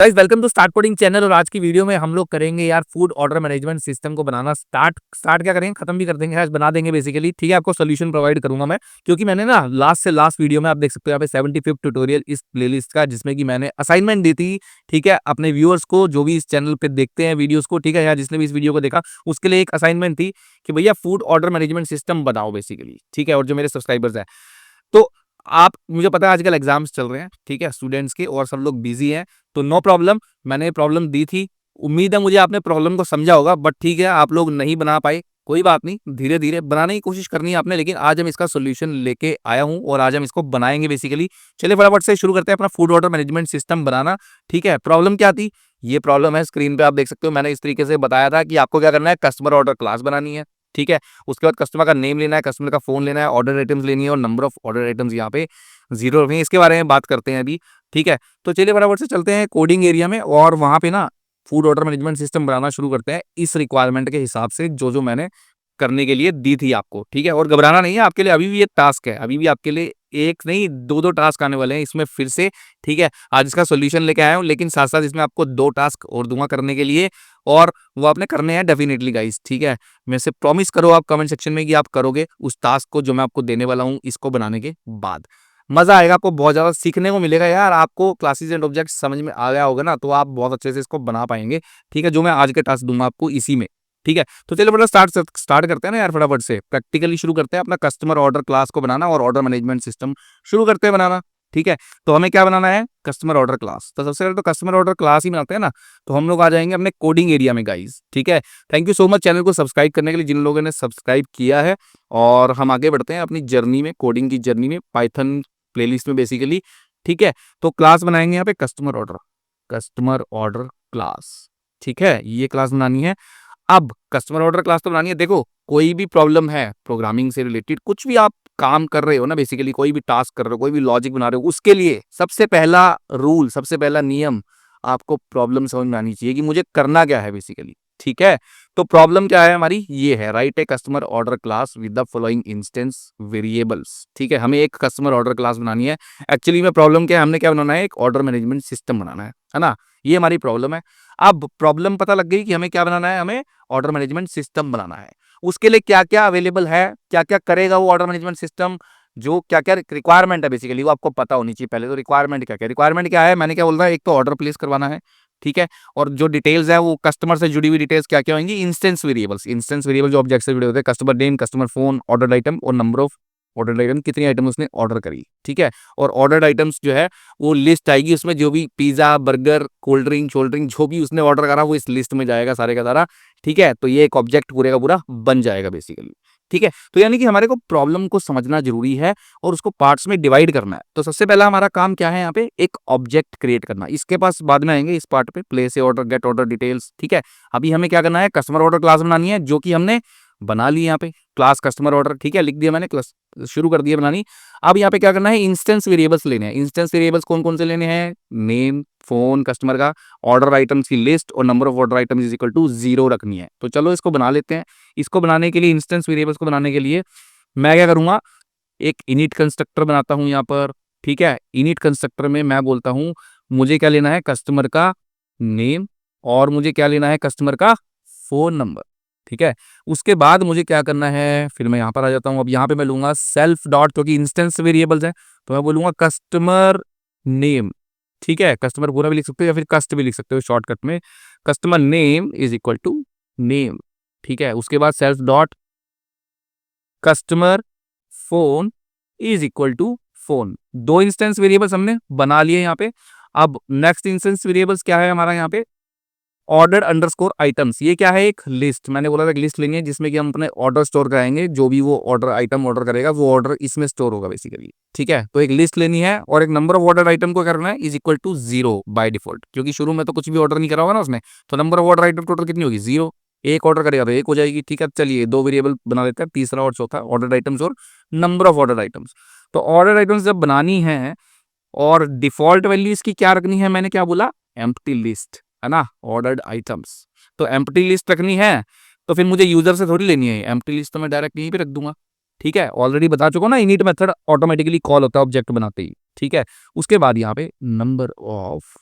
Guys welcome to start coding channel. और आज की वीडियो में हम लोग करेंगे यार फूड ऑर्डर मैनेजमेंट सिस्टम को बनाना स्टार्ट क्या करेंगे, खत्म भी कर देंगे, आज बना देंगे बेसिकली। ठीक है, आपको सोल्यूशन प्रोवाइड करूंगा मैं, क्योंकि मैंने ना लास्ट वीडियो में आप देख सकते हो यहाँ पे 75 ट्यूटोरियल इस प्लेलिस्ट का, जिसमें कि मैंने असाइनमेंट दी थी। ठीक है, अपने व्यूअर्स को जो भी इस चैनल पे देखते हैं वीडियोस को, ठीक है, या जिसने भी इस वीडियो को देखा उसके लिए एक असाइनमेंट थी कि भैया फूड ऑर्डर मैनेजमेंट सिस्टम बनाओ बेसिकली। ठीक है, और जो मेरे सब्सक्राइबर्स हैं, तो आप, मुझे पता है आजकल एग्जाम्स चल रहे हैं, ठीक है, स्टूडेंट्स के, और सब लोग बिजी हैं, तो नो प्रॉब्लम, मैंने प्रॉब्लम दी थी। उम्मीद है मुझे आपने प्रॉब्लम को समझा होगा, बट ठीक है, आप लोग नहीं बना पाए, कोई बात नहीं, धीरे धीरे बनाने की कोशिश करनी है आपने। लेकिन आज हम इसका सोल्यूशन लेके आया हूं और आज हम इसको बनाएंगे बेसिकली। चलिए फटाफट से शुरू करते हैं अपना फूड ऑर्डर मैनेजमेंट सिस्टम बनाना। ठीक है, प्रॉब्लम क्या थी, ये प्रॉब्लम है, स्क्रीन पे आप देख सकते हो। मैंने इस तरीके से बताया था कि आपको क्या करना है, कस्टमर ऑर्डर क्लास बनानी है। ठीक है, उसके बाद कस्टमर का नेम लेना है, कस्टमर का फोन लेना है, ऑर्डर आइटम्स लेनी है, और नंबर ऑफ ऑर्डर आइटम्स यहाँ पे 0 रखेंगे। इसके बारे में बात करते हैं अभी। ठीक है, तो चलिए फटाफट से चलते हैं कोडिंग एरिया में, और वहां पे ना फूड ऑर्डर मैनेजमेंट सिस्टम बनाना शुरू करते हैं इस रिक्वायरमेंट के हिसाब से, जो जो मैंने करने के लिए दी थी आपको। ठीक है, और घबराना नहीं है, आपके लिए अभी भी ये टास्क है, अभी भी आपके लिए एक नहीं दो टास्क आने वाले हैं इसमें फिर से। ठीक है, आज इसका सोल्यूशन लेके आया हूँ, लेकिन साथ साथ इसमें आपको 2 टास्क और दूंगा करने के लिए, और वो आपने करने हैं डेफिनेटली गाइस। ठीक है, मेरे से प्रॉमिस करो आप कमेंट सेक्शन में कि आप करोगे उस टास्क को जो मैं आपको देने वाला हूँ इसको बनाने के बाद। मजा आएगा, आपको बहुत ज्यादा सीखने को मिलेगा यार। आपको क्लासेस एंड ऑब्जेक्ट समझ में आ गया होगा ना, तो आप बहुत अच्छे से इसको बना पाएंगे। ठीक है, जो मैं आज के टास्क दूंगा आपको इसी में। ठीक है, तो चलिए बड़ा स्टार्ट करते हैं ना यार, फटाफट से प्रैक्टिकली शुरू करते हैं अपना कस्टमर ऑर्डर क्लास को बनाना और ऑर्डर मैनेजमेंट सिस्टम शुरू करते हैं बनाना। ठीक है, तो हमें क्या बनाना है, कस्टमर ऑर्डर क्लास। तो सबसे पहले तो कस्टमर ऑर्डर क्लास ही बनाते हैं ना, तो हम लोग आ जाएंगे अपने कोडिंग एरिया में गाइस। ठीक है, thank you so much channel को सब्सक्राइब करने के लिए, जिन लोगों ने सब्सक्राइब किया है। और हम आगे बढ़ते हैं अपनी जर्नी में, कोडिंग की जर्नी में, पाइथन प्लेलिस्ट में बेसिकली। ठीक है, तो क्लास बनाएंगे यहाँ पे कस्टमर ऑर्डर क्लास। ठीक है, ये क्लास बनानी है। अब कस्टमर ऑर्डर क्लास तो बनानी है। देखो, कोई भी प्रॉब्लम है प्रोग्रामिंग से रिलेटेड, कुछ भी आप काम कर रहे हो ना, बेसिकली कोई भी टास्क कर रहे हो, कोई भी लॉजिक बना रहे हो, उसके लिए सबसे पहला रूल, सबसे पहला नियम, आपको प्रॉब्लम समझ में आनी चाहिए कि मुझे करना क्या है बेसिकली। ठीक है, तो प्रॉब्लम क्या है हमारी, ये है, right a customer order class with the following instance variables. ठीक है, हमें एक कस्टमर ऑर्डर क्लास बनानी है। एक्चुअली में प्रॉब्लम क्या है, हमने क्या बनाना है, एक ऑर्डर मैनेजमेंट सिस्टम बनाना है ना, ये हमारी प्रॉब्लम है। अब प्रॉब्लम पता लग गई कि हमें क्या बनाना है, हमें ऑर्डर मैनेजमेंट सिस्टम बनाना है। उसके लिए क्या क्या अवेलेबल है, क्या क्या करेगा वो ऑर्डर मैनेजमेंट सिस्टम, जो क्या क्या रिक्वायरमेंट है बेसिकली, वो आपको पता होनी चाहिए पहले। तो रिक्वायरमेंट क्या है, मैंने क्या बोल रहा है, एक तो ऑर्डर प्लेस करवाना है। ठीक है, और जो डिटेल्स है वो कस्टमर से जुड़ी हुई डिटेल्स क्या क्या होंगी, इंस्टेंस वेरिएबल जो ऑब्जेक्ट से जुड़े होते हैं, customer name, customer phone, order item और नंबर ऑफ ऑर्डर आइटम, कितनी आइटम उसने ऑर्डर करी। ठीक है, और ऑर्डर आइटम्स जो है वो लिस्ट आएगी, उसमें जो भी पिज्जा, बर्गर, कोल्ड ड्रिंक जो भी उसने ऑर्डर करा वो इस लिस्ट में जाएगा सारे का सारा। ठीक है, तो ये एक ऑब्जेक्ट पूरे का पूरा बन जाएगा बेसिकली। ठीक है, तो यानी कि हमारे को प्रॉब्लम को समझना जरूरी है और उसको पार्ट्स में डिवाइड करना है। तो सबसे पहला हमारा काम क्या है, यहाँ पे एक ऑब्जेक्ट क्रिएट करना। इसके पास बाद में आएंगे, इस पार्ट पे place a order, gate order details. ठीक है, अभी हमें क्या करना है, कस्टमर ऑर्डर क्लास बनानी है, जो कि हमने बना ली यहाँ पे क्लास कस्टमर ऑर्डर। ठीक है, लिख दिया मैंने, क्लास शुरू कर दिया बनानी। अब यहाँ पे क्या करना है, इंस्टेंस वेरिएबल्स लेने हैं। इंस्टेंस वेरिएबल्स कौन कौन से लेने हैं, नेम, फोन, कस्टमर का, ऑर्डर आइटम्स की लिस्ट और number of order items is equal to 0 रखनी है। तो चलो इसको बना लेते हैं। इसको बनाने के लिए, इंस्टेंस वेरिएबल्स को बनाने के लिए मैं क्या करूंगा, एक इनिट कंस्ट्रक्टर बनाता हूं यहाँ पर। ठीक है, इनिट कंस्ट्रक्टर में मैं बोलता हूं मुझे क्या लेना है, कस्टमर का नेम, और मुझे क्या लेना है, कस्टमर का फोन नंबर। ठीक है, उसके बाद मुझे क्या करना है, फिर मैं यहाँ पर आ जाता हूँ। अब यहाँ पे मैं लूंगा सेल्फ डॉट, क्योंकि इंस्टेंस वेरिएबल्स है, तो मैं बोलूंगा कस्टमर नेम। ठीक है, कस्टमर पूरा भी लिख सकते हो या फिर कस्ट भी लिख सकते हो शॉर्टकट में, customer name is equal to name. ठीक है, उसके बाद self dot customer phone is equal to phone. 2 instance variables हमने बना लिए यहाँ पे। अब नेक्स्ट इंस्टेंस वेरिएबल्स क्या है हमारा यहाँ पे, ऑर्डर अंडरस्कोर आइटम्स। ये क्या है, एक लिस्ट, मैंने बोला था एक लिस्ट लेनी है जिसमें कि हम अपने ऑर्डर स्टोर कराएंगे, जो भी वो ऑर्डर आइटम ऑर्डर करेगा वो ऑर्डर इसमें स्टोर होगा बेसिकली। ठीक है, तो एक लिस्ट लेनी है, और एक नंबर ऑफ ऑर्डर आइटम को करना है is equal to 0 by default, क्योंकि शुरू में तो कुछ भी ऑर्डर नहीं करा होगा ना उसने, तो number of order item total कितनी होगी, 0। एक ऑर्डर करेगा तो 1 हो जाएगी। ठीक है, चलिए 2 वेरिएबल बना लेते हैं, तीसरा और चौथा, ऑर्डर आइटम्स और नंबर ऑफ ऑर्डर आइटम्स। तो ऑर्डर आइटम्स जब बनानी है, और डिफॉल्ट वैल्यू इसकी क्या रखनी है, मैंने क्या बोला, एम्प्टी लिस्ट, है ना, ऑर्डर्ड आइटम्स। तो एम्प्टी लिस्ट रखनी है, तो फिर मुझे यूजर से थोड़ी लेनी है एम्प्टी लिस्ट, तो मैं डायरेक्ट यहीं पे रख दूंगा। ठीक है, ऑलरेडी बता चुका ना, इनिट मेथड ऑटोमेटिकली कॉल होता है ऑब्जेक्ट बनाते ही। ठीक है, उसके बाद यहाँ पे number of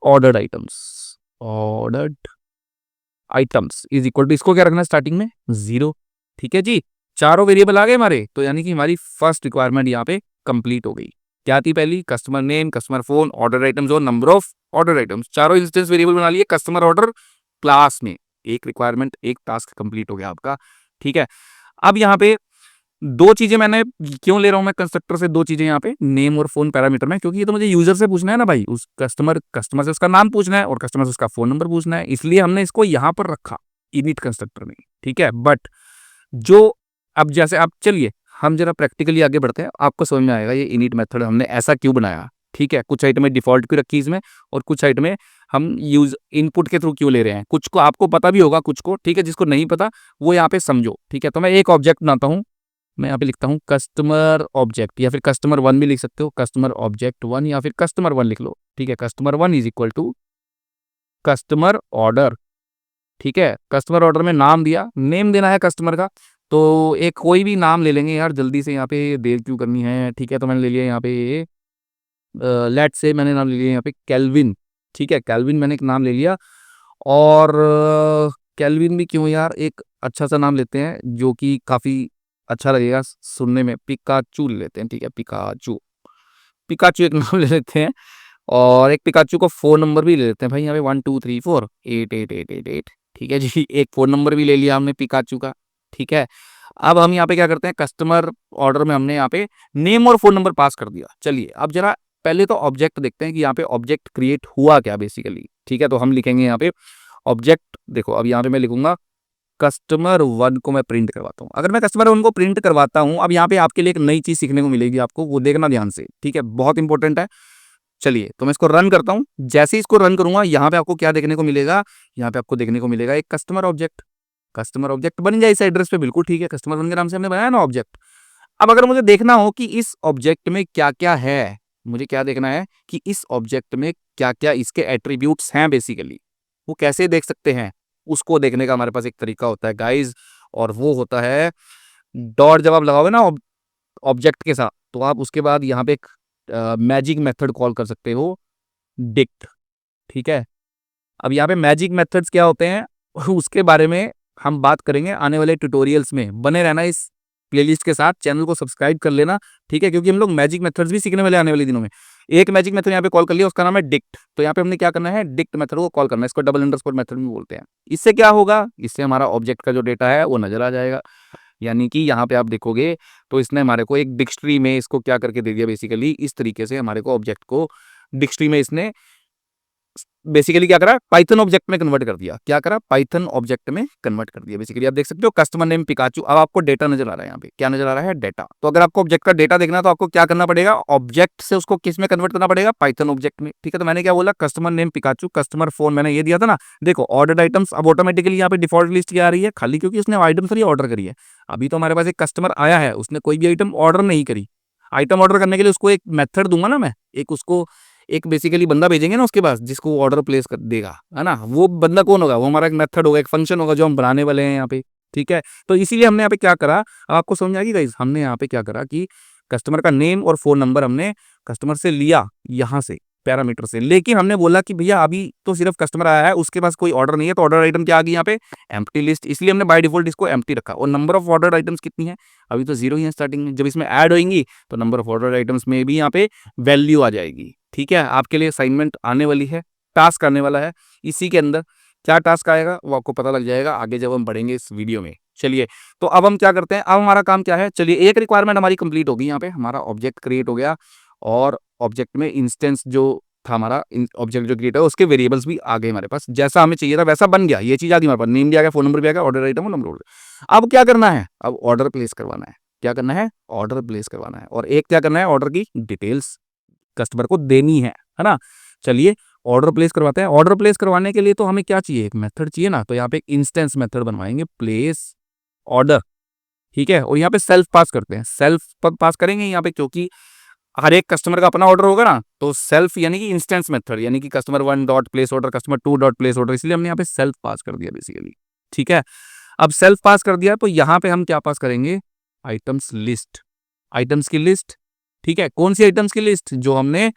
ordered items, ordered items is equal to, इसको क्या रखना है स्टार्टिंग में 0। ठीक है जी, चारों वेरिएबल आ गए हमारे, तो यानी कि हमारी फर्स्ट रिक्वायरमेंट यहाँ पे कंप्लीट हो गई। क्या थी पहली? Customer name, customer phone, order items और नंबर ऑफ ऑर्डर आइटम्स, चारों इंस्टेंस वेरिएबल बना लिए कस्टमर ऑर्डर क्लास में। एक रिक्वायरमेंट, एक टास्क कंप्लीट हो गया आपका। ठीक है, अब यहाँ पे दो चीजें मैंने क्यों ले रहा हूं मैं कंस्ट्रक्टर से, दो चीजें यहाँ पे नेम और फोन पैरामीटर में, क्योंकि ये तो मुझे यूजर से पूछना है ना भाई, उस कस्टमर से उसका नाम पूछना है और कस्टमर से उसका फोन नंबर पूछना है, इसलिए हमने इसको यहां पर रखा इनिट कंस्ट्रक्टर में। ठीक है, बट जो अब जैसे आप चलिए हम जरा प्रैक्टिकली आगे बढ़ते हैं, आपको समझ में आएगा ये इनिट मेथड हमने ऐसा क्यों बनाया। ठीक है, कुछ आइटमें डिफॉल्ट क्यों रखी इसमें और कुछ आइटमें हम यूज इनपुट के थ्रू क्यों ले रहे हैं, कुछ को आपको पता भी होगा कुछ को। ठीक है, जिसको नहीं पता वो यहाँ पे समझो। ठीक है, तो मैं एक ऑब्जेक्ट बनाता हूँ, मैं यहाँ पे लिखता हूँ कस्टमर ऑब्जेक्ट, या फिर कस्टमर वन भी लिख सकते हो, कस्टमर ऑब्जेक्ट वन या फिर कस्टमर वन लिख लो। ठीक है, customer one is equal to customer order. ठीक है, कस्टमर ऑर्डर में नाम दिया, नेम देना है कस्टमर का, तो एक कोई भी नाम ले लेंगे यार जल्दी से, यहाँ पे देर क्यों करनी है। ठीक है, तो मैंने ले लिया यहाँ पे लेट से मैंने नाम ले लिया यहाँ पे कैल्विन। ठीक है, कैल्विन मैंने एक नाम ले लिया, और कैल्विन भी क्यों यार, एक अच्छा सा नाम लेते हैं जो कि काफी अच्छा लगेगा सुनने में, पिकाचू ले लेते हैं। ठीक है, पिकाचू, पिकाचू एक नाम ले लेते हैं, और एक पिकाचू को फोन नंबर भी ले लेते हैं भाई, यहाँ पे 1234888888। ठीक है जी, एक फोन नंबर भी ले लिया हमने पिकाचू का। ठीक है, अब हम यहाँ पे क्या करते हैं, कस्टमर ऑर्डर में हमने यहाँ पे नेम और फोन नंबर पास कर दिया। चलिए अब जरा पहले तो ऑब्जेक्ट देखते हैं कि यहाँ पे ऑब्जेक्ट क्रिएट हुआ क्या बेसिकली। ठीक है, तो हम लिखेंगे यहाँ पे ऑब्जेक्ट, देखो अब यहाँ पे मैं लिखूंगा कस्टमर वन को मैं प्रिंट करवाता हूँ। अगर मैं कस्टमर वन को प्रिंट करवाता हूँ, अब यहाँ पे आपके लिए एक नई चीज सीखने को मिलेगी आपको, वो देखना ध्यान से। ठीक है, बहुत इंपॉर्टेंट है। चलिए तो मैं इसको रन करता हूं, जैसे ही इसको रन करूंगा यहाँ पे आपको क्या देखने को मिलेगा, यहाँ पे आपको देखने को मिलेगा एक कस्टमर ऑब्जेक्ट। कस्टमर ऑब्जेक्ट बन जाए इस एड्रेस पे, बिल्कुल ठीक है, कस्टमर वन के नाम से हमने बनाया ना ऑब्जेक्ट। अब अगर मुझे देखना हो कि इस ऑब्जेक्ट में क्या क्या है, मुझे क्या देखना है कि इस ऑब्जेक्ट में क्या क्या इसके एट्रीब्यूट्स हैं बेसिकली, वो कैसे देख सकते हैं, उसको देखने का हमारे पास एक तरीका होता है गाइज, और वो होता है डॉट। जब आप लगाओगे ना ऑब्जेक्ट के साथ, तो आप उसके बाद यहाँ पे एक मैजिक मेथड कॉल कर सकते हो, डिक्ट। ठीक है, अब यहाँ पे मैजिक मेथड्स क्या होते हैं उसके बारे में हम बात करेंगे आने वाले ट्यूटोरियल्स में। बने रहना इस प्लेलिस्ट के साथ, चैनल को सब्सक्राइब कर लेना। ठीक है, क्योंकि हम लोग मैजिक मेथड्स भी सीखने वाले आने वाले दिनों में। एक मैजिक मेथड यहाँ पे कॉल कर लिया, उसका नाम है डिक्ट। तो यहाँ पे हमने क्या करना है, डिक्ट मेथड को कॉल करना है, इसको डबल अंडरस्कोर मेथड भी बोलते हैं। इससे क्या होगा, इससे हमारा ऑब्जेक्ट का जो डेटा है वो नजर आ जाएगा। यानी कि यहाँ पे आप देखोगे तो इसने हमारे को एक डिक्शनरी में इसको क्या करके दे दिया, बेसिकली इस तरीके से हमारे को ऑब्जेक्ट को डिक्शनरी में इसने बेसिकली क्या करा, पाइथन ऑब्जेक्ट में कन्वर्ट कर दिया। क्या करा, पाइथन ऑब्जेक्ट में कन्वर्ट कर दिया। बेसिकली आप देख सकते हो कस्टमर नेम पिकाचू। अब आपको डेटा नजर आ रहा है, यहाँ पे क्या नजर आ रहा है, डेटा। तो अगर आपको ऑब्जेक्ट का डेटा देखना है तो आपको क्या करना पड़ेगा, ऑब्जेक्ट से उसको किस में कन्वर्ट करना पड़ेगा, पाइथन ऑब्जेक्ट में। ठीक है, तो मैंने क्या बोला, customer name Pikachu, customer phone मैंने ये दिया था ना। देखो ऑर्डर आइटम्स अब ऑटोमेटिकली यहाँ पे डिफॉल्ट लिस्ट क्या आ रही है खाली, क्योंकि उसने आइटम सारी ऑर्डर करी है। अभी तो हमारे पास एक कस्टमर आया है, उसने कोई भी आइटम ऑर्डर नहीं करी। आइटम ऑर्डर करने के लिए उसको एक मेथड दूंगा ना मैं, एक उसको एक बेसिकली बंदा भेजेंगे ना उसके पास, जिसको ऑर्डर प्लेस कर देगा, है ना। वो बंदा कौन होगा, वो हमारा एक मेथड होगा, एक फंक्शन होगा जो हम बनाने वाले हैं यहाँ पे। ठीक है, तो इसीलिए हमने यहाँ पे क्या करा, आपको समझ आएगी गाइस, हमने यहाँ पे क्या करा कि कस्टमर का नेम और फोन नंबर हमने कस्टमर से लिया, यहाँ से पैरामीटर से। लेकिन हमने बोला कि भैया अभी तो सिर्फ कस्टमर आया है, उसके पास कोई ऑर्डर नहीं है, तो ऑर्डर आइटम क्या आ गई यहाँ पे, एम्प्टी लिस्ट। इसलिए हमने बाय डिफॉल्ट इसको एम्प्टी रखा। और नंबर ऑफ ऑर्डर आइटम्स कितनी है, अभी तो 0 ही है स्टार्टिंग में। जब इसमें ऐड होंगी तो नंबर ऑफ ऑर्डर आइटम्स में भी यहाँ पे वैल्यू आ जाएगी। ठीक है, आपके लिए असाइनमेंट आने वाली है, टास्क आने वाला है, इसी के अंदर क्या टास्क आएगा वो आपको पता लग जाएगा आगे जब हम बढ़ेंगे इस वीडियो में। चलिए तो अब हम क्या करते हैं, अब हमारा काम क्या है, चलिए एक रिक्वायरमेंट हमारी कंप्लीट होगी, यहाँ पे हमारा ऑब्जेक्ट क्रिएट हो गया, और ऑब्जेक्ट में इंस्टेंस जो था हमारा, ऑब्जेक्ट जो क्रिएट है उसके वेरिएबल्स भी आ गए हमारे पास, जैसा हमें चाहिए था वैसा बन गया। ये चीज आ गई हमारे पास, नेम भी आ गया, फोन नंबर भी आ गया, ऑर्डर आइटम और नंबर ऑर्डर। अब क्या करना है, अब ऑर्डर प्लेस करवाना है। क्या करना है, ऑर्डर प्लेस करवाना है, और एक क्या करना है, ऑर्डर की डिटेल्स कस्टमर को देनी है ना। चलिए ऑर्डर प्लेस करवाते हैं। ऑर्डर प्लेस करवाने के लिए तो हमें क्या चाहिए, एक मेथड चाहिए ना। तो यहाँ पे एक इंस्टेंस मेथड बनवाएंगे, प्लेस ऑर्डर। ठीक है, और यहाँ पे सेल्फ पास करते हैं, सेल्फ पास करेंगे यहाँ पे, क्योंकि हर एक कस्टमर का अपना ऑर्डर होगा ना। तो सेल्फ यानी कि इंस्टेंस मेथड, यानी कि customer one dot place order, customer to dot place order, इसलिए हमने यहाँ पे सेल्फ पास कर दिया बेसिकली। ठीक है, अब सेल्फ पास कर दिया तो यहाँ पे हम क्या पास करेंगे, आइटम्स लिस्ट, आइटम्स की लिस्ट। ठीक है, कौन सी आइटम्स की लिस्ट, जो हमने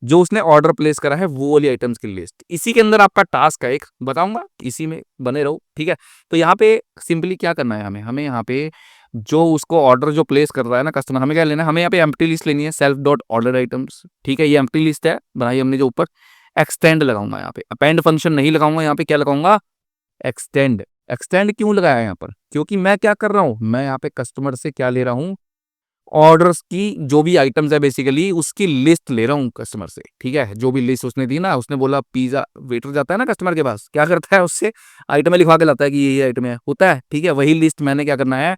जो उसने ऑर्डर प्लेस करा है वो वाली आइटम्स की लिस्ट। इसी के अंदर आपका टास्क है, एक बताऊंगा, इसी में बने रहो, ठीक है। तो यहाँ पे सिंपली क्या करना है, हमें यहाँ पे जो उसको ऑर्डर जो प्लेस कर रहा है ना कस्टमर, हमें क्या लेना है, हमें यहाँ पे एम्प्टी लिस्ट लेनी है, सेल्फ डॉट ऑर्डर आइटम्स, ठीक है। ये एम्प्टी लिस्ट है बनाई हमने जो ऊपर। एक्सटेंड लगाऊंगा यहाँ पे, अपेंड फंक्शन नहीं लगाऊंगा, यहाँ पे क्या लगाऊंगा, एक्सटेंड। एक्सटेंड क्यों लगाया है यहाँ पर, क्योंकि मैं क्या कर रहा हूँ, मैं यहाँ पे कस्टमर से क्या ले रहा हूँ, ऑर्डर्स की जो भी आइटम्स है बेसिकली उसकी लिस्ट ले रहा हूँ कस्टमर से, ठीक है। जो भी लिस्ट उसने दी ना, उसने बोला पिज्जा, वेटर जाता है ना कस्टमर के पास, क्या करता है, उससे आइटमें लिखवा के लाता है कि ये आइटम है, होता है, ठीक है। वही लिस्ट मैंने क्या करना है,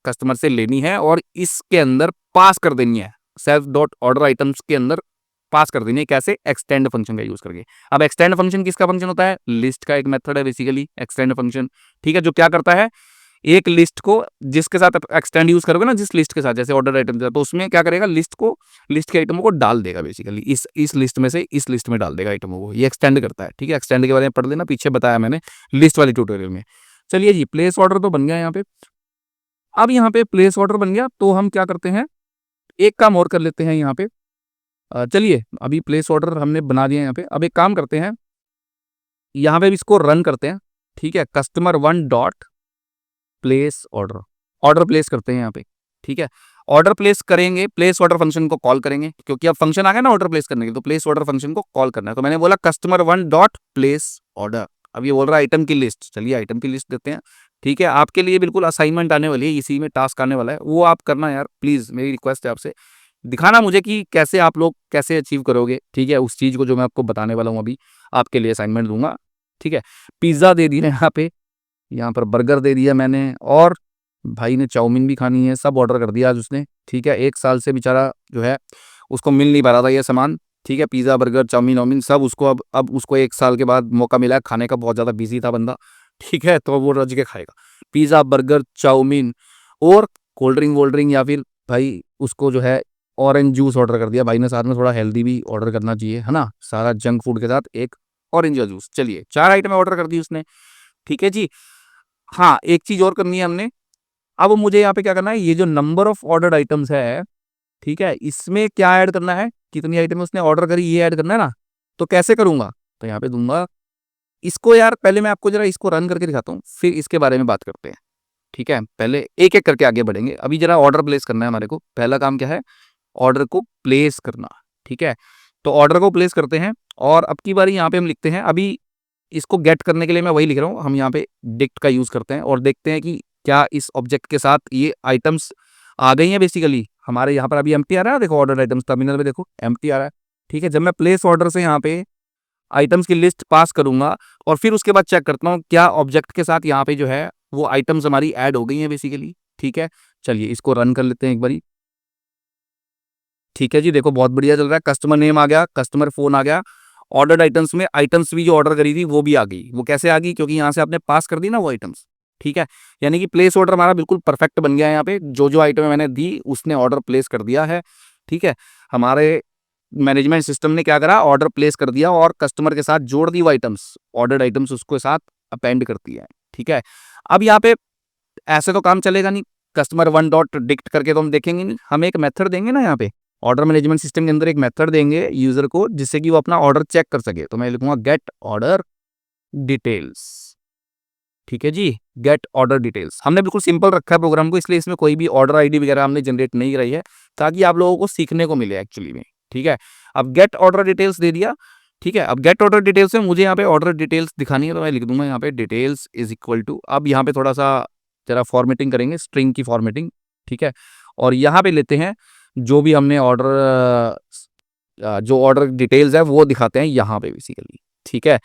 कस्टमर से लेनी है और इसके अंदर पास कर देनी है, सेल्फ डॉट ऑर्डर आइटम्स के अंदर पास कर देनी है। कैसे, एक्सटेंड फंक्शन का यूज करके। अब एक्सटेंड फंक्शन किसका फंक्शन होता है, लिस्ट का एक मेथड है बेसिकली एक्सटेंड फंक्शन, ठीक है। जो क्या करता है, एक लिस्ट को जिसके साथ एक्सटेंड यूज करोगे ना, जिस लिस्ट के साथ, जैसे ऑर्डर आइटम, तो उसमें क्या करेगा, लिस्ट को, लिस्ट के आइटमों को डाल देगा बेसिकली, इस लिस्ट में से इस लिस्ट में डाल देगा आइटमों को, ये एक्सटेंड करता है, ठीक है। एक्सटेंड के बारे में पढ़ लेना, पीछे बताया मैंने लिस्ट वाली ट्यूटोरियल में। चलिए जी, प्लेस ऑर्डर तो बन गया यहाँ पे। अब यहाँ पे प्लेस ऑर्डर बन गया तो हम क्या करते हैं, एक काम और कर लेते हैं यहाँ पे। चलिए, अभी प्लेस ऑर्डर हमने बना दिया यहाँ पे, अब एक काम करते हैं, यहाँ पे भी इसको रन करते हैं, ठीक है। Customer one dot place order, order place करते हैं यहाँ पे, ठीक है। ऑर्डर प्लेस करेंगे, प्लेस ऑर्डर फंक्शन को कॉल करेंगे, क्योंकि अब फंक्शन आ गया ना ऑर्डर प्लेस करने के, तो प्लेस ऑर्डर फंक्शन को कॉल करना है। तो मैंने बोला customer one dot place order. अब ये बोल रहा है आइटम की लिस्ट, चलिए आइटम की लिस्ट देते हैं, ठीक है। आपके लिए बिल्कुल असाइनमेंट आने वाली है, इसी में टास्क आने वाला है, वो आप करना यार प्लीज, मेरी रिक्वेस्ट है आपसे, दिखाना मुझे कि कैसे आप लोग कैसे अचीव करोगे, ठीक है, उस चीज को जो मैं आपको बताने वाला हूँ अभी, आपके लिए असाइनमेंट दूंगा, ठीक है। पिज्जा दे दिया यहाँ पर बर्गर दे दिया मैंने, और भाई ने चाउमीन भी खानी है, सब ऑर्डर कर दिया आज उसने, ठीक है। 1 साल से बेचारा जो है उसको मिल नहीं पा रहा था ये सामान, ठीक है, पिज़्ज़ा बर्गर चाउमीन वाउमीन सब उसको, अब उसको 1 साल के बाद मौका मिला है खाने का, बहुत ज़्यादा बिजी था बंदा, ठीक है, तो वो रज के खाएगा पिज़्ज़ा बर्गर चाउमीन और कोल्ड ड्रिंक वोल्ड ड्रिंक, या फिर भाई उसको जो है ऑरेंज जूस ऑर्डर कर दिया भाई ने, साथ में थोड़ा हेल्दी भी ऑर्डर करना चाहिए, है ना, सारा जंक फूड के साथ एक ऑरेंज जूस। चलिए 4 आइटम ऑर्डर कर दी उसने, ठीक है जी। हाँ, एक चीज और करनी है हमने, अब मुझे यहाँ पे क्या करना है, ये जो नंबर ऑफ ऑर्डर्ड आइटम्स है, ठीक है, इसमें क्या ऐड करना है, कितनी आइटम उसने ऑर्डर करी ये ऐड करना है ना। तो कैसे करूंगा, तो यहाँ पे दूंगा इसको, यार पहले मैं आपको जरा इसको रन करके दिखाता हूँ, फिर इसके बारे में बात करते हैं, ठीक है। पहले एक एक करके आगे बढ़ेंगे, अभी जरा ऑर्डर प्लेस करना है हमारे को, पहला काम क्या है, ऑर्डर को प्लेस करना, ठीक है। तो ऑर्डर को प्लेस करते हैं, और अब की बारी यहाँ पे हम लिखते हैं, अभी इसको गेट करने के लिए मैं वही लिख रहा हूँ, हम यहाँ पे डिक्ट का यूज करते हैं और देखते हैं कि क्या इस ऑब्जेक्ट के साथ ये आइटम्स आ गई हैं बेसिकली। हमारे यहाँ पर अभी एम्प्टी आ रहा है, देखो ऑर्डर आइटम्स टर्मिनल में देखो एम्प्टी आ रहा है, ठीक है। जब मैं प्लेस ऑर्डर से यहाँ पे आइटम्स की लिस्ट पास करूंगा और फिर उसके बाद चेक करता हूँ क्या ऑब्जेक्ट के साथ यहाँ पे जो है वो आइटम्स हमारी ऐड हो गई हैं बेसिकली, ठीक है। चलिए इसको रन कर लेते हैं एक बारी, ठीक है जी। देखो बहुत बढ़िया चल रहा है, कस्टमर नेम आ गया, कस्टमर फोन आ गया, ऑर्डर्ड आइटम्स में आइटम्स भी जो ऑर्डर करी थी वो भी आ गई। वो कैसे आ गई, क्योंकि यहाँ से आपने पास कर दी ना वो आइटम्स, ठीक है। यानी कि प्लेस ऑर्डर हमारा बिल्कुल परफेक्ट बन गया है, यहाँ पे जो जो आइटम मैंने दी उसने ऑर्डर प्लेस कर दिया है, ठीक है। हमारे मैनेजमेंट सिस्टम ने क्या करा, ऑर्डर प्लेस कर दिया और कस्टमर के साथ जोड़ दी वो आइटम्स, ऑर्डर्ड आइटम्स उसके साथ अपेंड कर दिया है, ठीक है। अब यहाँ पे ऐसे तो काम चलेगा नहीं, कस्टमर वन डॉट डिक्ट करके तो हम देखेंगे नहीं, हम एक मेथड देंगे ना यहाँ पे, ऑर्डर मैनेजमेंट सिस्टम के अंदर एक मेथड देंगे यूजर को, जिससे कि वो अपना ऑर्डर चेक कर सके। तो मैं लिखूंगा गेट ऑर्डर डिटेल्स, ठीक है जी, गेट ऑर्डर डिटेल्स। हमने बिल्कुल सिंपल रखा है प्रोग्राम को, इसलिए इसमें कोई भी ऑर्डर आईडी वगैरह हमने जनरेट नहीं कराई है, ताकि आप लोगों को सीखने को मिले एक्चुअली में, ठीक है। अब गेट ऑर्डर डिटेल्स दे दिया, ठीक है। अब गेट ऑर्डर डिटेल्स में मुझे यहाँ पे ऑर्डर डिटेल्स दिखानी है, तो मैं लिख दूंगा यहाँ पे डिटेल्स इज इक्वल टू, अब यहाँ पे थोड़ा सा जरा फॉर्मेटिंग करेंगे, स्ट्रिंग की फॉर्मेटिंग, ठीक है। और यहाँ पे लेते हैं जो भी हमने ऑर्डर, जो ऑर्डर डिटेल्स है वो दिखाते हैं यहाँ पे बेसिकली, ठीक है।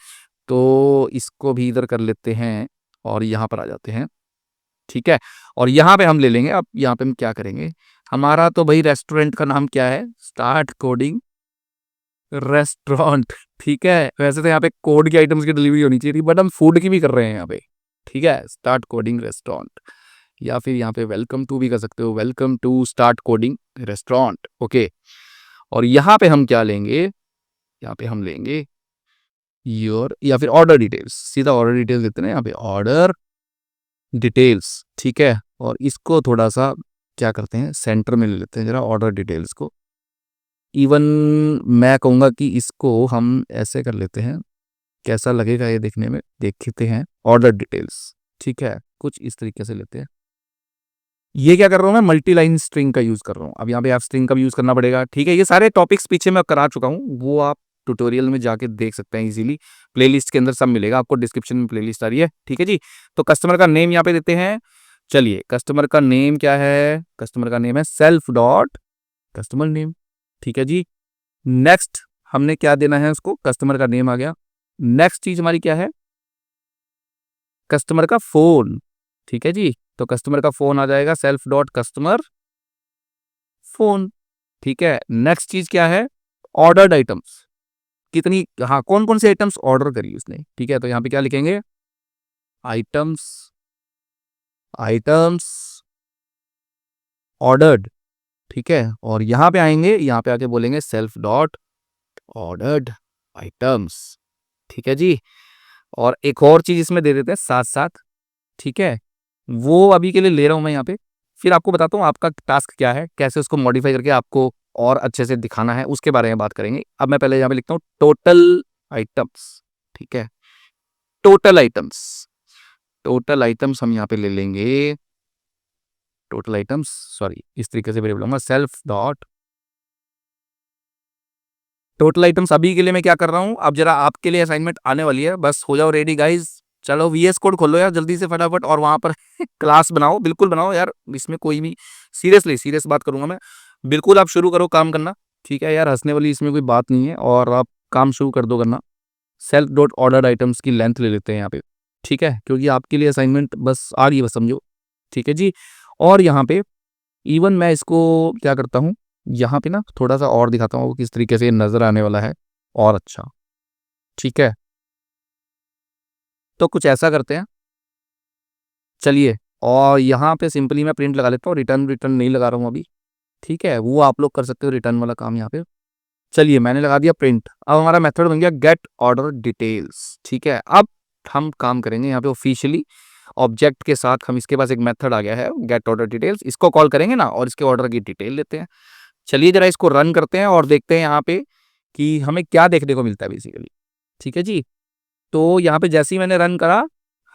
तो इसको भी इधर कर लेते हैं और यहाँ पर आ जाते हैं, ठीक है। और यहाँ पे हम ले लेंगे, अब यहाँ पे हम क्या करेंगे, हमारा तो भाई रेस्टोरेंट का नाम क्या है, स्टार्ट कोडिंग रेस्टोरेंट, ठीक है। वैसे तो यहाँ पे कोड की आइटम्स की डिलीवरी होनी चाहिए थी, बट हम फूड की भी कर रहे हैं यहाँ पे, ठीक है, स्टार्ट कोडिंग रेस्टोरेंट, या फिर यहाँ पे वेलकम टू भी कर सकते हो, welcome to start coding restaurant, okay. और यहाँ पे हम क्या लेंगे, यहाँ पे हम लेंगे योर, या फिर ऑर्डर डिटेल्स, सीधा ऑर्डर डिटेल्स देते हैं यहाँ पे, ऑर्डर डिटेल्स, ठीक है। और इसको थोड़ा सा क्या करते हैं, सेंटर में ले लेते हैं जरा ऑर्डर डिटेल्स को, इवन मैं कहूँगा कि इसको हम ऐसे कर लेते हैं, कैसा लगेगा ये देखने में, देखते हैं। ऑर्डर डिटेल्स, ठीक है, कुछ इस तरीके से लेते हैं। ये क्या कर रहा हूँ मैं, मल्टी लाइन स्ट्रिंग का यूज कर रहा हूँ। अब यहाँ पे आप स्ट्रिंग का भी यूज करना पड़ेगा, ठीक है। ये सारे टॉपिक्स पीछे मैं करा चुका हूँ, वो आप ट्यूटोरियल में जाके देख सकते हैं इजीली। प्लेलिस्ट के अंदर सब मिलेगा आपको, डिस्क्रिप्शन में प्लेलिस्ट आ रही है, ठीक है जी। तो कस्टमर का नेम यहाँ पे देते हैं। चलिए, कस्टमर का नेम क्या है, कस्टमर का नेम है सेल्फ डॉट कस्टमर नेम, ठीक है जी। नेक्स्ट हमने क्या देना है उसको, कस्टमर का नेम आ गया। नेक्स्ट चीज हमारी क्या है, कस्टमर का फोन, ठीक है जी। तो कस्टमर का फोन आ जाएगा सेल्फ डॉट कस्टमर फोन, ठीक है। नेक्स्ट चीज क्या है, ऑर्डर्ड आइटम्स, कितनी, हाँ, कौन कौन से आइटम्स ऑर्डर करी उसने, ठीक है। तो यहाँ पे क्या लिखेंगे, आइटम्स, आइटम्स ऑर्डर्ड, ठीक है। और यहाँ पे आएंगे, यहाँ पे आके बोलेंगे सेल्फ डॉट ऑर्डर्ड आइटम्स, ठीक है जी। और एक और चीज इसमें दे देते हैं साथ साथ, ठीक है। वो अभी के लिए ले रहा हूं मैं यहाँ पे, फिर आपको बताता हूँ आपका टास्क क्या है, कैसे उसको मॉडिफाई करके आपको और अच्छे से दिखाना है, उसके बारे में बात करेंगे। अब मैं पहले यहाँ पे लिखता हूँ टोटल आइटम्स, ठीक है। टोटल आइटम्स, टोटल आइटम्स हम यहाँ पे ले लेंगे, टोटल आइटम्स, सॉरी, इस तरीके से वेरिएबल होगा सेल्फ डॉट टोटल आइटम्स। अभी के लिए मैं क्या कर रहा हूँ, अब जरा आपके लिए असाइनमेंट आने वाली है, बस हो जाओ रेडी गाइज। चलो वीएस कोड खोलो यार जल्दी से फटाफट, और वहां पर क्लास बनाओ, बिल्कुल बनाओ यार, इसमें कोई भी सीरियसली सीरियस बात करूंगा मैं, बिल्कुल आप शुरू करो काम करना, ठीक है यार, हंसने वाली इसमें कोई बात नहीं है, और आप काम शुरू कर दो करना। सेल्फ डॉट ऑर्डर आइटम्स की लेंथ ले लेते हैं यहाँ पे, ठीक है, क्योंकि आपके लिए असाइनमेंट बस आ रही है, बस समझो, ठीक है जी। और यहाँ पे इवन मैं इसको क्या करता हूँ, यहाँ पे ना थोड़ा सा और दिखाता हूँ किस तरीके से ये नजर आने वाला है, और अच्छा, ठीक है। तो कुछ ऐसा करते हैं, चलिए, और यहाँ पे सिंपली मैं प्रिंट लगा लेता हूँ, रिटर्न रिटर्न नहीं लगा रहा हूँ अभी, ठीक है, वो आप लोग कर सकते हो रिटर्न वाला काम यहाँ पे। चलिए, मैंने लगा दिया प्रिंट। अब हमारा मेथड बन गया गेट ऑर्डर डिटेल्स, ठीक है। अब हम काम करेंगे यहाँ पे ऑफिशियली ऑब्जेक्ट के साथ, हम इसके पास एक मेथड आ गया है गेट ऑर्डर डिटेल्स, इसको कॉल करेंगे ना, और इसके ऑर्डर की डिटेल लेते हैं। चलिए जरा इसको रन करते हैं और देखते हैं यहाँ पे कि हमें क्या देखने को मिलता है बेसिकली, ठीक है जी। तो यहाँ पे जैसे ही मैंने रन करा,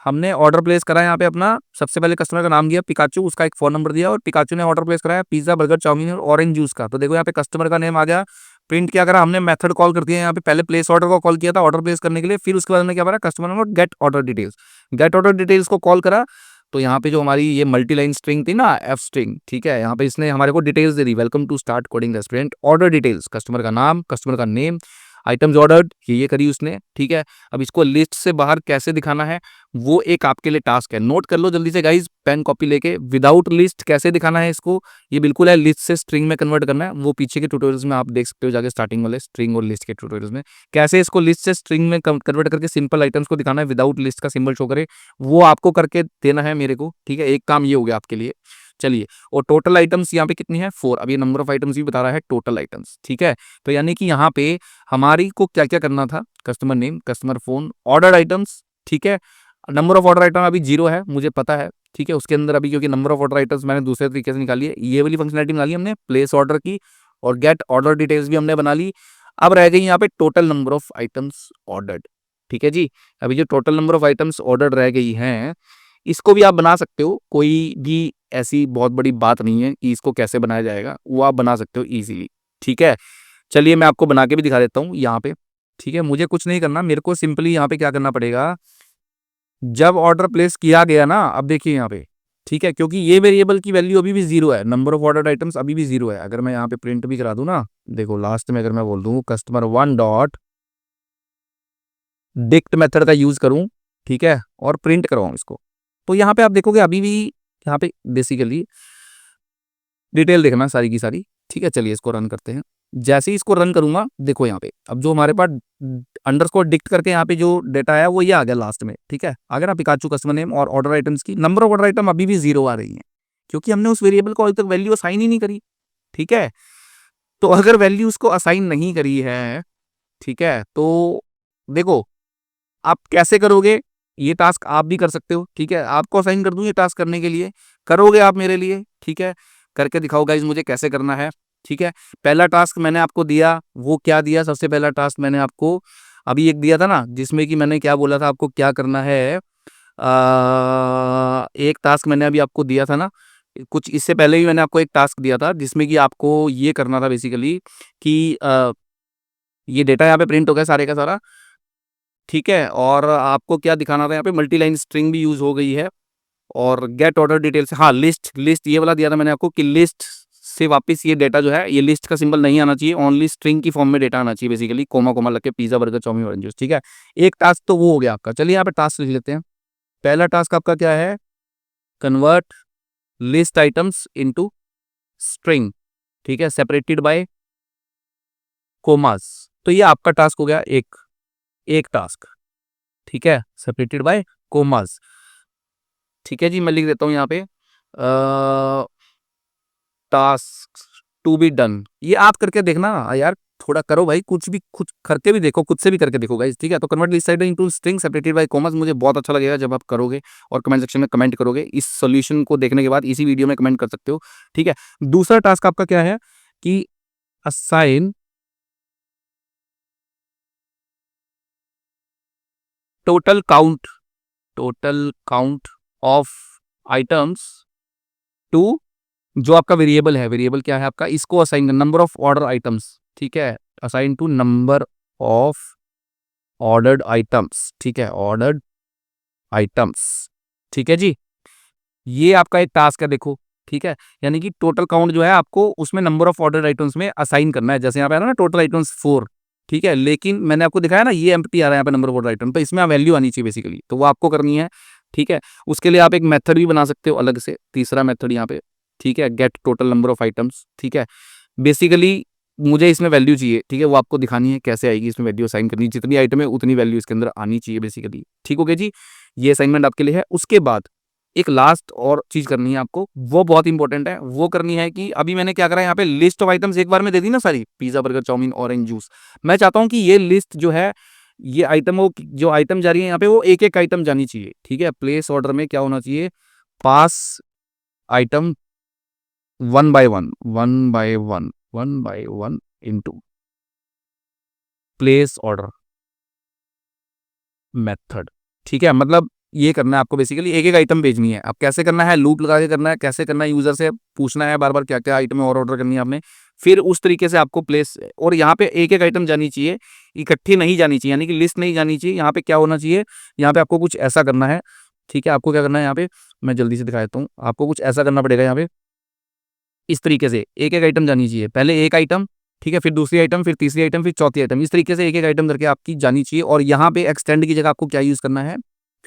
हमने ऑर्डर प्लेस करा, यहाँ पे अपना सबसे पहले कस्टमर का नाम दिया पिकाचू, उसका एक फोन नंबर दिया, और पिकाचू ने ऑर्डर प्लेस कराया पिज्जा बर्गर चाउमीन और ऑरेंज जूस का। तो देखो यहाँ पे कस्टमर का नेम आ गया। प्रिंट क्या करा हमने, मेथड कॉल कर दिया यहाँ पे, पहले प्लेस ऑर्डर को कॉल किया था ऑर्डर प्लेस करने के लिए, फिर उसके बाद हमने क्या करा, customer number gate order details, gate order details को कॉल करा। तो यहाँ पे जो हमारी ये मल्टी लाइन स्ट्रिंग थी ना, एफ स्ट्रिंग, ठीक है, यहाँ पे इसने हमारे को डिटेल्स दे दी, welcome to start coding restaurant, order details, customer का नाम, कस्टमर का नेम, आइटम्स ऑर्डर्ड, ये करी उसने, ठीक है। अब इसको लिस्ट से बाहर कैसे दिखाना है, वो एक आपके लिए टास्क है, नोट कर लो जल्दी से गाइज, पेन कॉपी लेके। विदाउट लिस्ट कैसे दिखाना है इसको, ये बिल्कुल है लिस्ट से स्ट्रिंग में कन्वर्ट करना है, वो पीछे के ट्यूटोरियल्स में आप देख सकते हो जाके, स्टार्टिंग वाले स्ट्रिंग और लिस्ट के ट्यूटोरियल्स में, कैसे इसको लिस्ट से स्ट्रिंग में कन्वर्ट करके सिंपल आइटम्स को दिखाना है विदाउट लिस्ट का सिंबल शो करे, वो आपको करके देना है मेरे को, ठीक है। एक काम ये हो गया आपके लिए। चलिए, और टोटल आइटम्स यहाँ पे कितनी है, 4। अब ये नंबर ऑफ आइटम्स भी बता रहा है टोटल आइटम्स, ठीक है। तो यानी कि यहाँ पे हमारी को क्या क्या करना था, customer name, customer phone, order items, ठीक है। नंबर ऑफ ऑर्डर आइटम अभी 0 है, मुझे पता है, ठीक है। उसके अंदर अभी क्योंकि नंबर ऑफ ऑर्डर आइटम्स मैंने दूसरे तरीके से निकाली है, ये वाली फंक्शनलिटी निकाली हमने प्लेस ऑर्डर की, और गेट ऑर्डर डिटेल्स भी हमने बना ली। अब रह गई यहाँ पे total number of items ordered, ठीक है जी। अभी जो total number of items order रह गई हैं, इसको भी आप बना सकते हो, कोई भी ऐसी बहुत बड़ी बात नहीं है कि इसको कैसे बनाया जाएगा, वो आप बना सकते हो इजीली, ठीक है। चलिए मैं आपको बना के भी दिखा देता हूँ यहाँ पे, ठीक है। मुझे कुछ नहीं करना, मेरे को सिंपली यहाँ पे क्या करना पड़ेगा, जब ऑर्डर प्लेस किया गया ना, अब देखिए यहाँ पे, ठीक है, क्योंकि ये वेरिएबल की वैल्यू अभी भी 0 है, नंबर ऑफ ऑर्डर आइटम्स अभी भी 0 है। अगर मैं यहाँ पे प्रिंट भी करा दूं ना, देखो लास्ट में अगर मैं बोल दूं कस्टमर 1 डॉट डिक्ट मेथड का यूज करूं, ठीक है, और प्रिंट करवाऊं इसको, तो यहाँ पे आप देखोगे अभी भी यहाँ पे बेसिकली डिटेल देखना सारी की सारी, ठीक है। चलिए इसको रन करते हैं। जैसे ही इसको रन करूंगा, देखो यहाँ पे अब जो हमारे पास अंडरस्कोर डिक्ट करके यहाँ पे जो डेटा है वो ये आ गया लास्ट में, ठीक है। अगर आप पिकाचू कस्टमर नेम और ऑर्डर आइटम्स की नंबर ऑफ ऑर्डर आइटम अभी भी 0 आ रही है, क्योंकि हमने उस वेरिएबल को अभी तक वैल्यू असाइन ही नहीं करी, ठीक है। तो अगर वैल्यू उसको असाइन नहीं करी है, ठीक है, तो देखो आप कैसे करोगे, ये टास्क आप भी कर सकते हो, ठीक है। आपको असाइन कर दूं ये टास्क करने के लिए, करोगे आप मेरे लिए, ठीक है। करके दिखाओ गाइज मुझे कैसे करना है, ठीक है। पहला टास्क मैंने आपको दिया, वो क्या दिया, सबसे पहला टास्क मैंने आपको अभी एक दिया था ना, जिसमें कि मैंने क्या बोला था आपको क्या करना है। एक टास्क मैंने अभी आपको दिया था ना, कुछ इससे पहले भी मैंने आपको एक टास्क दिया था जिसमें कि आपको ये करना था बेसिकली कि ये डेटा यहाँ पे प्रिंट हो गया सारे का सारा, ठीक है। और आपको क्या दिखाना था, यहाँ पे मल्टी लाइन स्ट्रिंग भी यूज हो गई है, और गेट ऑर्डर डिटेल्स, हाँ लिस्ट, लिस्ट ये वाला दिया था मैंने आपको कि लिस्ट से वापस ये डेटा जो है, ये लिस्ट का सिंबल नहीं आना चाहिए, ओनली स्ट्रिंग की फॉर्म में डेटा आना चाहिए बेसिकली, कोमा कोमा लग के pizza burger chow mein orange juice, ठीक है। एक टास्क तो वो हो गया आपका। चलिए यहाँ पे टास्क लिख लेते हैं। पहला टास्क आपका क्या है, convert list items into string, ठीक है, सेपरेटेड बाय कोमास। तो ये आपका टास्क हो गया एक, एक टास्क, ठीक है, सेपरेटेड बाय कोमास, ठीक है जी। मैं लिख देता हूँ यहाँ पे टास्क टू बी डन। ये आप करके देखना यार, थोड़ा करो भाई, कुछ भी खुद करके भी देखो, खुद से भी करके देखो गाइस, ठीक है। तो convert list item into string separated by commas, मुझे बहुत अच्छा लगेगा जब आप करोगे और कमेंट सेक्शन में कमेंट करोगे। इस सॉल्यूशन को देखने के बाद इसी वीडियो में कमेंट कर सकते हो, ठीक है। दूसरा टास्क आपका क्या है कि assign total count, total count of items to, जो आपका वेरिएबल है, वेरिएबल क्या है आपका, इसको असाइन करना, नंबर ऑफ ऑर्डर आइटम्स, ठीक है, assign to number of ordered items, ठीक है, ऑर्डर्ड आइटम्स, ठीक है जी। ये आपका एक टास्क है देखो, ठीक है। यानी कि टोटल काउंट जो है आपको उसमें नंबर ऑफ ऑर्डर्ड आइटम्स में असाइन करना है। जैसे यहाँ पे आ रहा है ना टोटल आइटम्स 4, ठीक है, लेकिन मैंने आपको दिखाया ना ये एम्प्टी आ रहा है यहाँ पे नंबर ऑफ ऑर्डर आइटम, तो इसमें वैल्यू आनी चाहिए बेसिकली, तो वो आपको करनी है, ठीक है। उसके लिए आप एक मेथड भी बना सकते हो अलग से, तीसरा मेथड यहाँ पे, ठीक है, get total number of items, ठीक है। बेसिकली मुझे इसमें वैल्यू चाहिए, ठीक है, वो आपको दिखानी है कैसे आएगी, इसमें वैल्यू असाइन करनी है, जितनी आइटम है उतनी वैल्यू इसके अंदर आनी चाहिए बेसिकली, ठीक हो गया जी। ये असाइनमेंट आपके लिए है। उसके बाद एक लास्ट और चीज करनी है आपको, वो बहुत इंपॉर्टेंट है, वो करनी है कि अभी मैंने क्या करा है यहाँ पे, लिस्ट ऑफ आइटम्स एक बार में दे दी ना सारी, pizza burger chow mein orange juice. मैं चाहता हूँ कि ये लिस्ट जो है, ये आइटम, जो आइटम जा रही है यहाँ पे वो एक एक आइटम जानी चाहिए, ठीक है। प्लेस ऑर्डर में क्या होना चाहिए, pass item one by one, one by one, one by one into place order method, ठीक है। मतलब ये करना है आपको बेसिकली, एक एक आइटम भेजनी है। अब कैसे करना है, लूप लगा के करना है, कैसे करना है, यूजर से पूछना है बार बार क्या क्या आइटम और ऑर्डर करनी है आपने, फिर उस तरीके से आपको प्लेस, और यहाँ पे एक एक आइटम जानी चाहिए, इकट्ठी नहीं जानी चाहिए, यानी कि लिस्ट नहीं जानी चाहिए। यहाँ पे क्या होना चाहिए, यहाँ पे आपको कुछ ऐसा करना है, ठीक है। आपको क्या करना है यहाँ पे, मैं जल्दी से दिखा देता हूँ, आपको कुछ ऐसा करना पड़ेगा यहाँ पे, इस तरीके से एक एक आइटम जानी चाहिए, पहले एक आइटम, ठीक है, फिर दूसरी आइटम, फिर तीसरी आइटम, फिर चौथी आइटम, इस तरीके से एक एक आइटम करके आपकी जानी चाहिए। और यहाँ पे एक्सटेंड की जगह आपको क्या यूज करना है,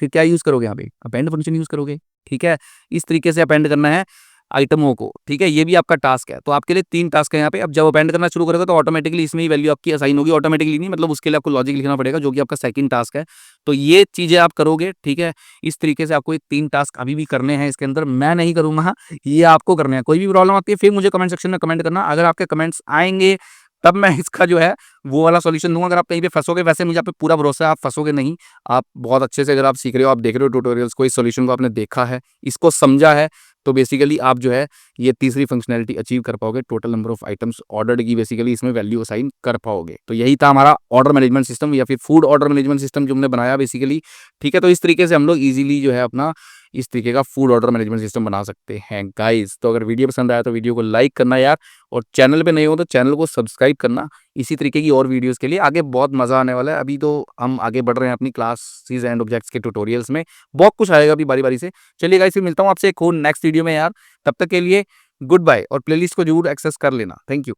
फिर क्या यूज करोगे, यहाँ पे अपेंड फंक्शन यूज करोगे, ठीक है। इस तरीके से अपेंड करना है आइटमों को, ठीक है। ये भी आपका टास्क है। तो आपके लिए 3 टास्क है यहाँ पे। अब जब अपेंड करना शुरू करोगे तो ऑटोमेटिकली इसमें ही वैल्यू आपकी असाइन होगी, ऑटोमेटिकली नहीं, मतलब उसके लिए आपको लॉजिक लिखना पड़ेगा, जो कि आपका सेकंड टास्क है। तो ये चीजें आप करोगे, ठीक है। इस तरीके से आपको ये 3 टास्क अभी भी करने हैं इसके अंदर, मैं नहीं करूंगा, ये आपको करने हैं। कोई भी प्रॉब्लम आती है फिर मुझे कमेंट सेक्शन में कमेंट करना, अगर आपके कमेंट्स आएंगे तब मैं इसका जो है वो वाला सॉल्यूशन दूंगा। अगर आप कहीं पे फंसोगे, वैसे मुझे आप पे पूरा भरोसा है आप फंसोगे नहीं, आप बहुत अच्छे से, अगर आप सीख रहे हो, आप देख रहे हो ट्यूटोरियल्स को, इस सॉल्यूशन को आपने देखा है, इसको समझा है, तो बेसिकली आप जो है ये तीसरी फंक्शनैलिटी अचीव कर पाओगे, total number of items ordered की बेसिकली इसमें वैल्यू असाइन कर पाओगे। तो यही था हमारा ऑर्डर मैनेजमेंट सिस्टम, या फिर फूड ऑर्डर मैनेजमेंट सिस्टम जो हमने बनाया बेसिकली, ठीक है। तो इस तरीके से हम लोग इजीली जो है अपना इस तरीके का फूड ऑर्डर मैनेजमेंट सिस्टम बना सकते हैं गाइस। तो अगर वीडियो पसंद आया तो वीडियो को लाइक करना यार, और चैनल पे नए हो तो चैनल को सब्सक्राइब करना। इसी तरीके की और वीडियोस के लिए आगे बहुत मजा आने वाला है। अभी तो हम आगे बढ़ रहे हैं अपनी क्लासेस एंड ऑब्जेक्ट्स के ट्यूटोरियल्स में, बहुत कुछ आएगा अभी बारी बारी से। चलिए गाइस, फिर मिलता हूँ आपसे एक और नेक्स्ट वीडियो में यार, तब तक के लिए गुड बाय, और प्लेलिस्ट को जरूर एक्सेस कर लेना। Thank you.